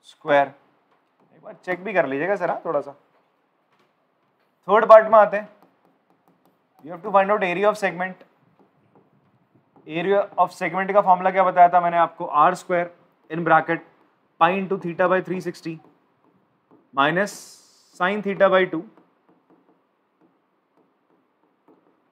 स्क्वायर। एक बार चेक भी कर लीजिएगा सर, हाँ थोड़ा सा। थर्ड पार्ट में आते हैं, you have to find out area of segment. Area of segment का फॉर्मूला क्या बताया था मैंने आपको, r square in bracket pi into theta by 360 minus sine theta by 2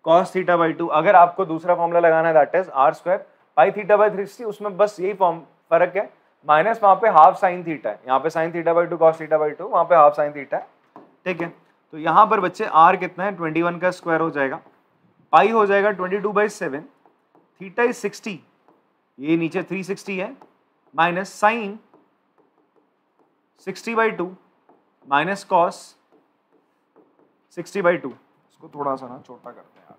cos theta by 2। अगर आपको दूसरा फॉर्मूला लगाना है that is r square pi theta by 360, उसमें बस यही फर्क है, माइनस वहां पे हाफ साइन थीटा है, यहाँ पे sign theta by 2 cos theta by 2, वहां पे हाफ साइन थीटा है, ठीक है। तो यहाँ पर बच्चे आर कितना है 21 का स्क्वायर हो जाएगा, पाई हो जाएगा 22/7, थीटा इज 60, ये नीचे 360 है, माइनस साइन 60/2 माइनस कॉस 60/2। इसको थोड़ा सा ना छोटा करते हैं यार,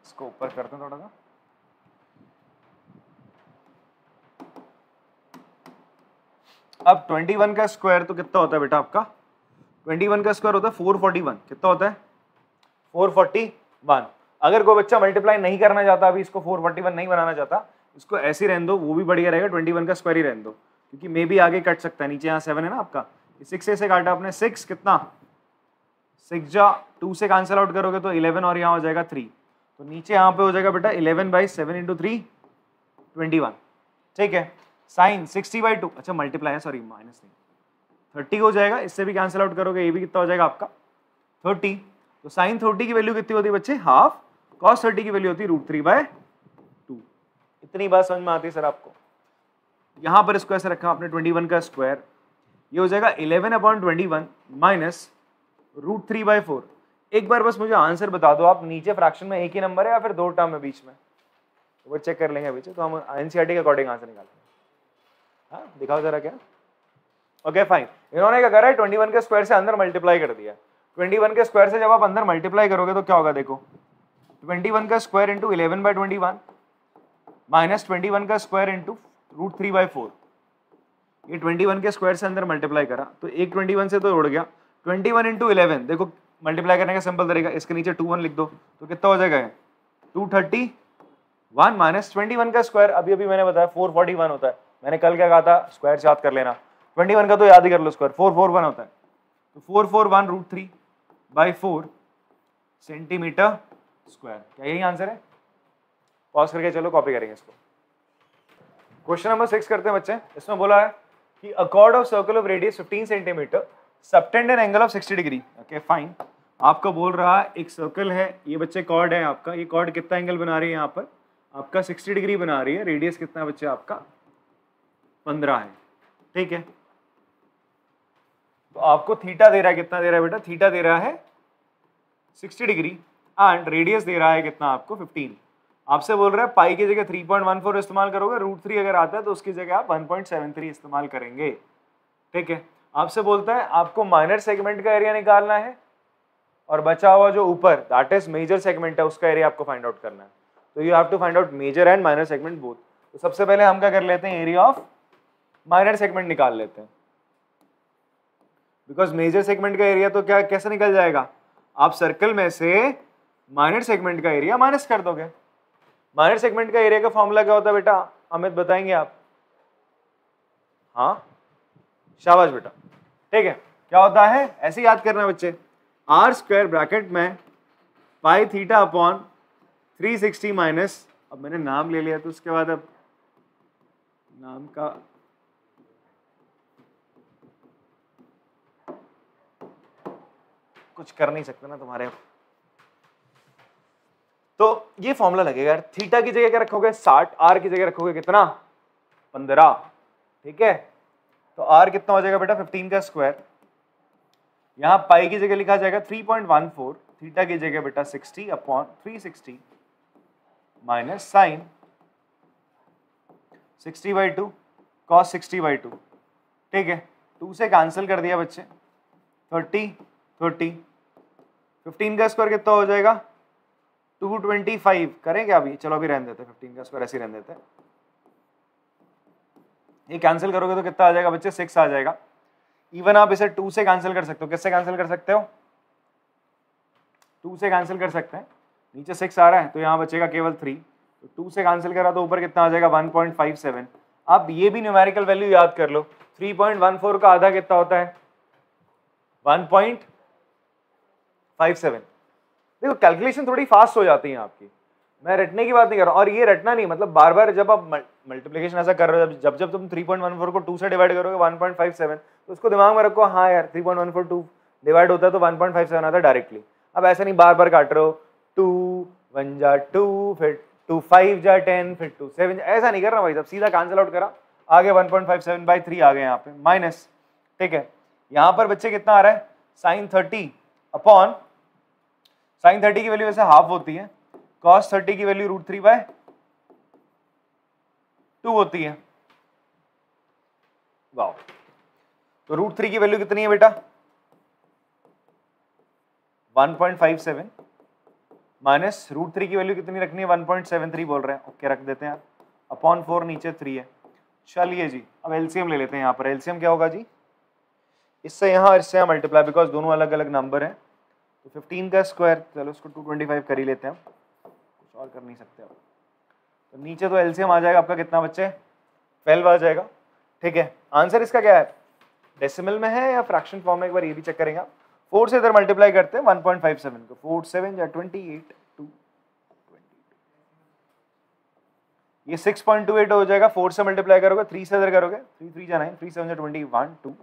इसको ऊपर करते हैं थोड़ा सा। अब 21 का स्क्वायर तो कितना होता है बेटा आपका, 21 का स्क्वायर होता है 441, कितना होता है 441। अगर कोई बच्चा मल्टीप्लाई नहीं करना चाहता, अभी इसको 441 नहीं बनाना चाहता, इसको ऐसे ही रहने दो, वो भी बढ़िया रहेगा, 21 का स्क्वायर ही रहने दो, क्योंकि मे भी आगे कट सकता है, नीचे यहाँ 7 है ना आपका, 6 से काटा आपने, 6 कितना 6 जा 2 से कैंसिल आउट करोगे तो 11 और यहाँ हो जाएगा 3, तो नीचे यहाँ पे हो जाएगा बेटा 11/7 इंटू 3 21, ठीक है। साइन 60/2, अच्छा मल्टीप्लाई है सॉरी माइनस नहीं, 30 हो जाएगा, इससे भी कैंसिल आउट करोगे, ये भी कितना हो जाएगा आपका 30, तो साइन 30 की वैल्यू कितनी होती है बच्चे, हाफ, कॉस 30 की वैल्यू होती है √3/2। इतनी बात समझ में आती है सर आपको। यहाँ पर इसको ऐसे रखा आपने 21 का स्क्वायर, ये हो जाएगा 11/21 माइनस √3/4। एक बार बस मुझे आंसर बता दो आप, नीचे फ्रैक्शन में एक ही नंबर है या फिर दो टर्म है बीच में, तो वो चेक कर लेंगे अभी, तो हम एनसीईआरटी के अकॉर्डिंग आंसर निकालेंगे। हाँ दिखाओ जरा क्या, ओके फाइन। इन्होंने क्या करा है 21 के स्क्वायर से अंदर मल्टीप्लाई कर दिया, 21 के स्क्वायर से जब आप अंदर मल्टीप्लाई करोगे तो क्या होगा देखो, 21 का स्क्वायर इंटू 11/21 माइनस 21 का स्क्वायर इंटू √3/4, ये 21 के स्क्वायर से अंदर मल्टीप्लाई करा तो एक 21 से तो उड़ गया, 21 इंटू 11 देखो मल्टीप्लाई करने का सिंपल तरीका, इसके नीचे 21 लिख दो तो कितना हो जाएगा 231 माइनस 21 का स्क्वायर, अभी अभी मैंने बताया 441 होता है, मैंने कल क्या कहा था स्क्वायर याद कर लेना, 21 का तो याद ही कर लो स्क्वायर 441 होता है, तो 441 √3/4 सेंटीमीटर स्क्वायर, क्या यही आंसर है। पॉज करके चलो कॉपी करेंगे इसको। क्वेश्चन नंबर 6 करते हैं बच्चे, इसमें बोला है कि अ cord of circle of radius 15 centimetre subtend an angle of 60 degree, okay fine. आपको बोल रहा है एक सर्कल है, ये बच्चे कॉर्ड है आपका, ये कॉर्ड कितना एंगल बना रही है यहाँ पर आपका 60 डिग्री बना रही है, रेडियस कितना है बच्चे आपका 15 है, ठीक है। तो आपको थीटा दे रहा है, कितना दे रहा है बेटा, थीटा दे रहा है 60 डिग्री एंड रेडियस दे रहा है कितना आपको 15। आपसे बोल रहा है पाई की जगह 3.14 इस्तेमाल करोगे, √3 अगर आता है तो उसकी जगह आप 1.73 इस्तेमाल करेंगे, ठीक है। आपसे बोलता है आपको माइनर सेगमेंट का एरिया निकालना है और बचा हुआ जो ऊपर दैट इज मेजर सेगमेंट है उसका एरिया आपको फाइंड आउट करना है, तो you have to find out major and minor segment both. तो सबसे पहले हम क्या कर लेते हैं, एरिया ऑफ माइनर सेगमेंट निकाल लेते हैं, बिकॉज मेजर सेगमेंट का एरिया तो क्या कैसे निकल जाएगा, आप सर्कल में से माइनर सेगमेंट का एरिया माइनस कर दोगे। माइनर सेगमेंट का एरिया का फॉर्मूला क्या होता है बेटा, अमित बताएंगे आप, हाँ शाबाश बेटा, ठीक है। क्या होता है ऐसे याद करना बच्चे, आर स्क्वायर ब्रैकेट में पाई थीटा अपॉन 360 माइनस, अब मैंने नाम ले लिया तो उसके बाद अब नाम का कुछ कर नहीं सकते ना तुम्हारे। तो ये फॉर्मूला लगेगा यार, थीटा की जगह क्या रखोगे 60, आर की जगह रखोगे कितना 15, ठीक है। तो आर कितना हो जाएगा बेटा 15 का स्क्वायर, यहाँ पाई की जगह लिखा जाएगा 3.14, थीटा की जगह बेटा 60 अपॉन 360 माइनस साइन 60/2 कॉस 60/2, ठीक है। 2 से कैंसिल कर दिया बच्चे, 30 30, 15 का स्क्वायर कितना हो जाएगा 225, करें क्या अभी, चलो अभी रहने देते हैं, 15 का स्क्वायर ऐसे ही रहने देते हैं। ये कैंसिल करोगे तो कितना आ जाएगा बच्चे 6 आ जाएगा। इवन आप इसे 2 से कैंसिल कर सकते हो, किससे कैंसिल कर सकते हो 2 से कैंसिल कर सकते हैं, नीचे 6 आ रहा है तो यहाँ बचेगा केवल 3, तो 2 से कैंसिल करा तो ऊपर कितना आ जाएगा 1.57। आप ये भी न्यूमेरिकल वैल्यू याद कर लो, 3.14 का आधा कितना होता है 1.57। देखो कैलकुलेशन थोड़ी फास्ट हो जाती है आपकी, मैं रटने की बात नहीं कर रहा हूँ, और ये रटना नहीं मतलब बार बार जब आप मल्टीप्लिकेशन ऐसा कर रहे हो, जब जब तुम 3.14 को 2 से डिवाइड करोगे 1.57, तो उसको दिमाग में रखो, हाँ यार 3.14 2 डिवाइड होता है तो 1.57 आता है डायरेक्टली। अब ऐसा नहीं बार बार काट रहे हो, 2 1 जा 2, फिर 2 5 जा 10, फिर 2 7, ऐसा नहीं करना भाई साहब, सीधा कैंसिल आउट करा, आगे 1.57/3 आ गए यहाँ पे माइनस, ठीक है। यहाँ पर बच्चे कितना आ रहा है साइन 30 अपॉन, साइन 30 की वैल्यू वैसे हाफ होती है, cos 30 की वैल्यू √3/2 होती है, वाओ। तो √3 की वैल्यू कितनी है बेटा 1.57 माइनस √3 की वैल्यू कितनी रखनी है 1.73 बोल रहे हैं, ओके रख देते हैं अपॉन 4, नीचे 3 है। चलिए जी अब एलसीएम ले लेते हैं, यहाँ पर एलसीएम क्या होगा जी, इससे यहाँ मल्टीप्लाई, बिकॉज दोनों अलग अलग नंबर हैं, तो 15 का स्क्वायर, चलो उसको 225 कर ही लेते हैं, कुछ और कर नहीं सकते अब। तो नीचे तो एलसीएम आ जाएगा आपका कितना बच्चे 12 आ जाएगा, ठीक है। आंसर इसका क्या है, डेसिमल में है या फ्रैक्शन फॉर्म में, एक बार ये भी चेक करेंगे आप। 4 से इधर मल्टीप्लाई करते हैं 1.57 को, 4 7 या 28 2, ये 6.28 हो जाएगा, 4 से मल्टीप्लाई करोगे, 3 से इधर करोगे, 3 3 जा 9, 3 7 जा 21 2,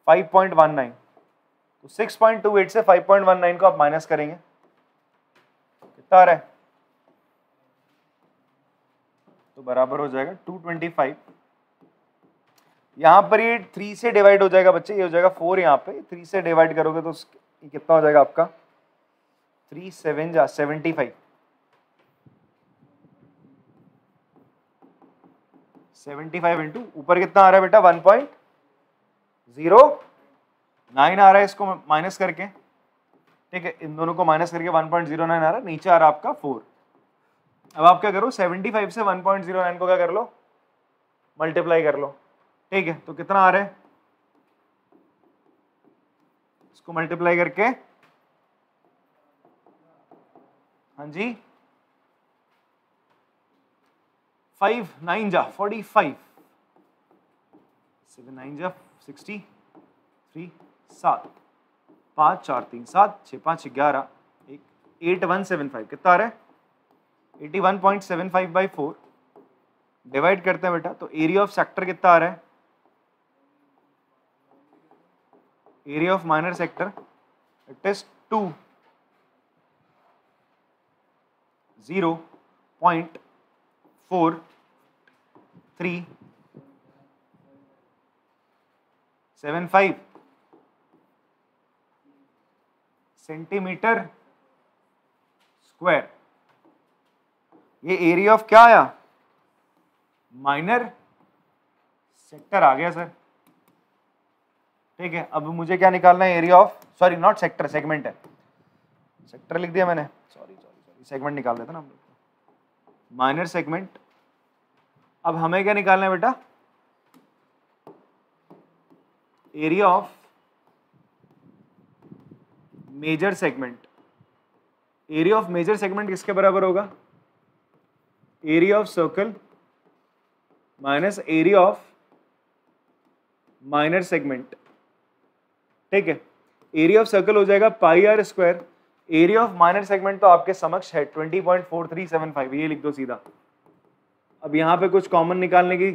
5.19, तो 6.28 से 5.19 को आप माइनस करेंगे, कितना आ रहा है, तो बराबर हो जाएगा 225। यहां पर ये 3 से डिवाइड हो जाएगा बच्चे, ये हो जाएगा 4, यहाँ पे 3 से डिवाइड करोगे तो ये कितना हो जाएगा आपका 3 7 जा 75, 75 इंटू ऊपर कितना आ रहा है बेटा 1.09 आ रहा है, इसको माइनस करके, ठीक है, इन दोनों को माइनस करके 1.09 आ रहा है, नीचे आ रहा है आपका 4। अब आप क्या करो 75 से 1.09 को क्या कर लो मल्टीप्लाई कर लो, ठीक है, तो कितना आ रहा है, इसको मल्टीप्लाई करके, हाँ जी 5 9 जा 45, 7 9 जा 60, 3 7 5 4 3 7 6 5 11 8175, कितना आ रहा है 81.75/4, डिवाइड करते हैं बेटा, तो एरिया ऑफ सेक्टर कितना आ रहा है, area of minor sector it is 0.4375 centimetre square. ये एरिया ऑफ क्या आया माइनर सेक्टर आ गया सर, ठीक है। अब मुझे क्या निकालना है area of, sorry not sector, segment है, सेक्टर लिख दिया मैंने, सॉरी सेगमेंट निकाल देते ना हम लोग, माइनर सेगमेंट। अब हमें क्या निकालना है बेटा area of major segment. Area of major segment किसके बराबर होगा, area of circle minus area of minor segment, ठीक है। एरिया ऑफ सर्कल हो जाएगा πr square, area of minor segment तो आपके समक्ष है 20.4375, ये लिख दो सीधा। अब यहां पे कुछ कॉमन निकालने की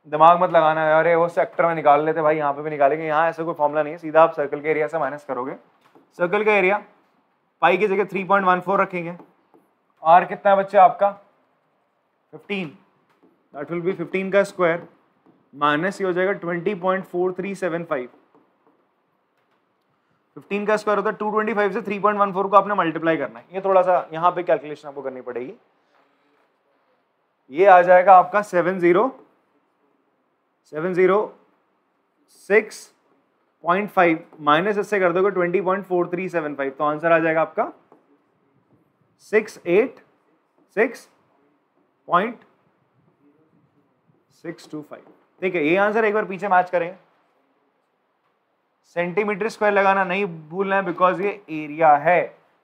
दिमाग मत लगाना है, अरे वो सेक्टर में निकाल लेते भाई, यहाँ पे भी निकालेंगे, यहाँ ऐसा कोई फॉर्मूला नहीं है, सीधा आप सर्कल के एरिया से माइनस करोगे। सर्कल का एरिया पाई की जगह 3.14 रखेंगे, आर कितना है बच्चे आपका 15, दैट विल बी 15 का स्क्वायर माइनस ये हो जाएगा 20.4375। 15 का स्क्वायर होता है 225 से 3.14 को आपने मल्टीप्लाई करना है। ये थोड़ा सा यहाँ पे कैलकुलेशन आपको करनी पड़ेगी। ये आ जाएगा आपका 706.5 माइनस इससे कर दोगे 20.4375, तो आंसर आ जाएगा आपका 686.625। ठीक है, ये आंसर एक बार पीछे मैच करें। सेंटीमीटर स्क्वायर लगाना नहीं भूलना है बिकॉज ये एरिया है।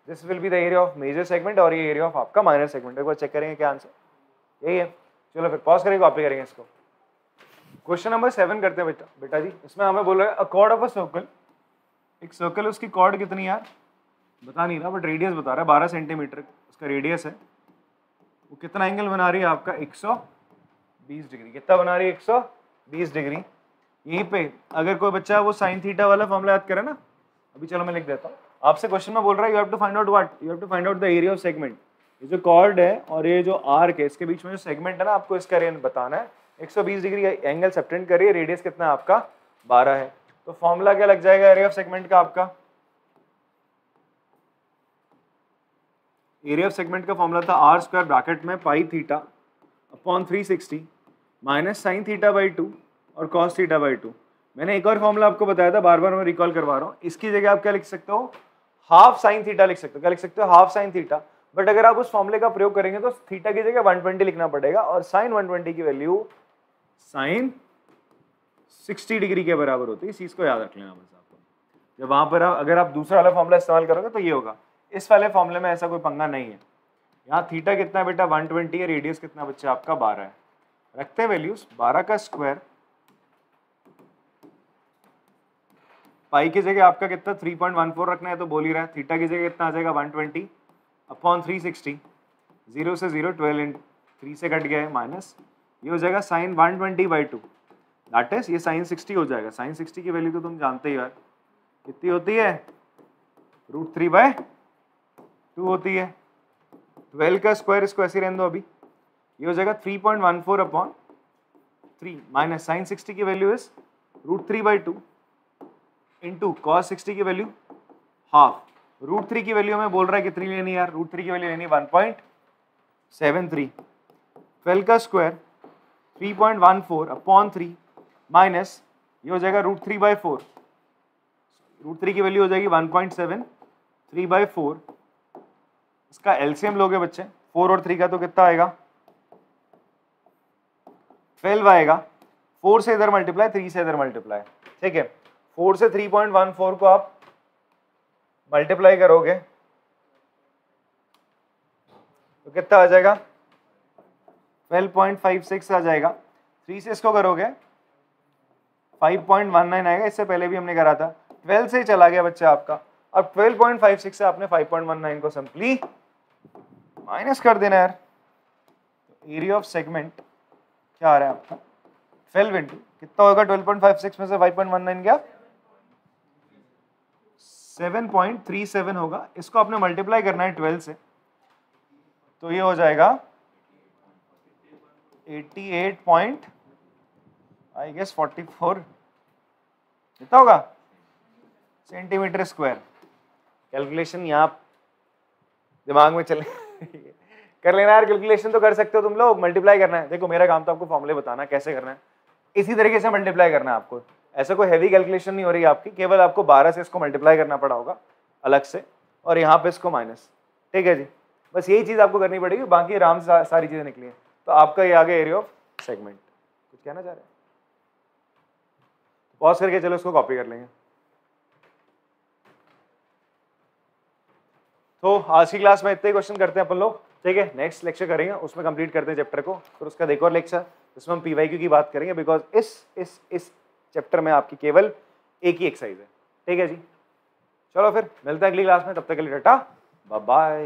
This will be the area of major segment और ये एरिया ऑफ आपका माइनर सेगमेंट। एक बार चेक करेंगे क्या आंसर, यही है। चलो फिर पॉज करेंगे, कॉपी करेंगे इसको। क्वेश्चन नंबर 7 करते हैं बेटा जी। इसमें हमें बोल रहा है अ कॉर्ड ऑफ अ सर्कल, एक सर्कल, उसकी कॉर्ड कितनी यार बता नहीं रहा बट रेडियस बता रहा है 12 सेंटीमीटर उसका रेडियस है। वो कितना एंगल बना रही है आपका 120 डिग्री। कितना बना रही है 120 डिग्री। यहीं पे अगर कोई बच्चा वो साइन थीटा वाला फॉर्मूला याद करे ना, अभी चलो मैं लिख देता हूँ। आपसे क्वेश्चन में बोल रहा है you have to find out what, you have to find out the area of segment. ये जो कॉर्ड है और ये जो आर्क है इसके बीच में जो सेगमेंट है ना, आपको इसका रेंज बताना है। 120 डिग्री एंगल सबटेंड करिए, रेडियस कितना है आपका 12 है। तो फॉर्मूला क्या लग जाएगा एरिया ऑफ सेगमेंट का आपका? एरिया ऑफ सेगमेंट का फॉर्मूला था आर स्क्वायर ब्रैकेट में pi theta upon 360 minus sine theta by 2 और कॉस थीटा बाई 2। मैंने एक और फॉर्मूला आपको बताया था, बार बार मैं रिकॉल करवा रहा हूँ। इसकी जगह आप क्या लिख सकते हो, हाफ साइन थीटा लिख सकते हो। क्या लिख सकते हो? Half sine theta. बट अगर आप उस फॉर्मूले का प्रयोग करेंगे तो थीटा की जगह 120 लिखना पड़ेगा और साइन 120 की वैल्यू साइन 60 डिग्री के बराबर होती है। इस चीज को याद रख लेना बस आपको। जब वहां पर अगर आप दूसरा वाला फॉर्मूला इस्तेमाल करोगे तो ये होगा। इस वाले फॉर्मूले में ऐसा कोई पंगा नहीं है। यहाँ थीटा कितना है बेटा 120 है, रेडियस कितना बच्चा आपका 12 है। रखते हैं वैल्यूज, 12 का स्क्वायर पाई की जगह आपका कितना 3.14 रखना है तो बोल ही रहा है। थीटा की जगह कितना आ जाएगा 120 अपॉन 360, 0 से 0 12 इन 3 से कट गया है माइनस, ये हो जाएगा साइन 120 बाई 2, दैट इज ये साइन 60 हो जाएगा। साइन 60 की वैल्यू तो तुम जानते ही यार कितनी होती है, √3/2 होती है। 12 का स्क्वायर इसको ऐसे रहने दो अभी, ये हो जाएगा 3.14 अपॉन 3 माइनस साइन 60 की वैल्यू इज √3/2 इंटू कॉस 60 की वैल्यू हाफ। √3 की वैल्यू हमें बोल रहा है कितनी लेनी है यार, √3 की वैल्यू लेनी 1.73। 12 का स्क्वायर 3.14 अपॉन 3 माइनस ये हो जाएगा √3/4। √3 की वैल्यू हो जाएगी 1.7, 3/4। इसका एलसीएम लोगे बच्चे 4 और 3 का तो कितना आएगा 12 आएगा। 4 से इधर मल्टीप्लाई, 3 से इधर मल्टीप्लाई, ठीक है। 4 से 3.14 को आप मल्टीप्लाई करोगे तो कितना आ जाएगा 12.56 आ जाएगा। 3 से इसको करोगे 5.19 आएगा। इससे पहले भी हमने करा था। 12 से ही चला गया बच्चा आपका। अब 12.56 से आपने 5.19 को सिंपली माइनस कर देना यार। एरिया ऑफ सेगमेंट क्या आ रहा है आपका 12 इंटू कितना होगा 12.56 में से 5.19 क्या 7.37 होगा। इसको आपने मल्टीप्लाई करना है 12 से तो ये हो जाएगा 88.44 कितना होगा सेंटीमीटर स्क्वायर। कैलकुलेशन यहाँ दिमाग में चले कर लेना यार। कैलकुलेशन तो कर सकते हो तुम लोग, मल्टीप्लाई करना है। देखो मेरा काम तो आपको फॉर्मूले बताना है कैसे करना है, इसी तरीके से मल्टीप्लाई करना है आपको। ऐसा कोई हैवी कैलकुलेशन नहीं हो रही है आपकी, केवल आपको 12 से इसको मल्टीप्लाई करना पड़ा होगा अलग से और यहाँ पे इसको माइनस, ठीक है जी। बस यही चीज आपको करनी पड़ेगी, बाकी आराम से सारी चीजें निकली है। तो आपका ये आगे एरिया ऑफ सेगमेंट। कुछ कहना चाह रहे हैं? पॉज करके चलो इसको कॉपी कर लेंगे। तो आज की क्लास में इतने क्वेश्चन करते हैं अपन लोग, ठीक है। नेक्स्ट लेक्चर करेंगे उसमें कंप्लीट करते हैं चैप्टर को, फिर उसका एक और लेक्चर जिसमें हम पीवाईक्यू की बात करेंगे, बिकॉज इस चैप्टर में आपकी केवल एक ही एक्सरसाइज है, ठीक है जी। चलो फिर मिलते हैं अगली क्लास में, तब तक के लिए टाटा बाय बाय।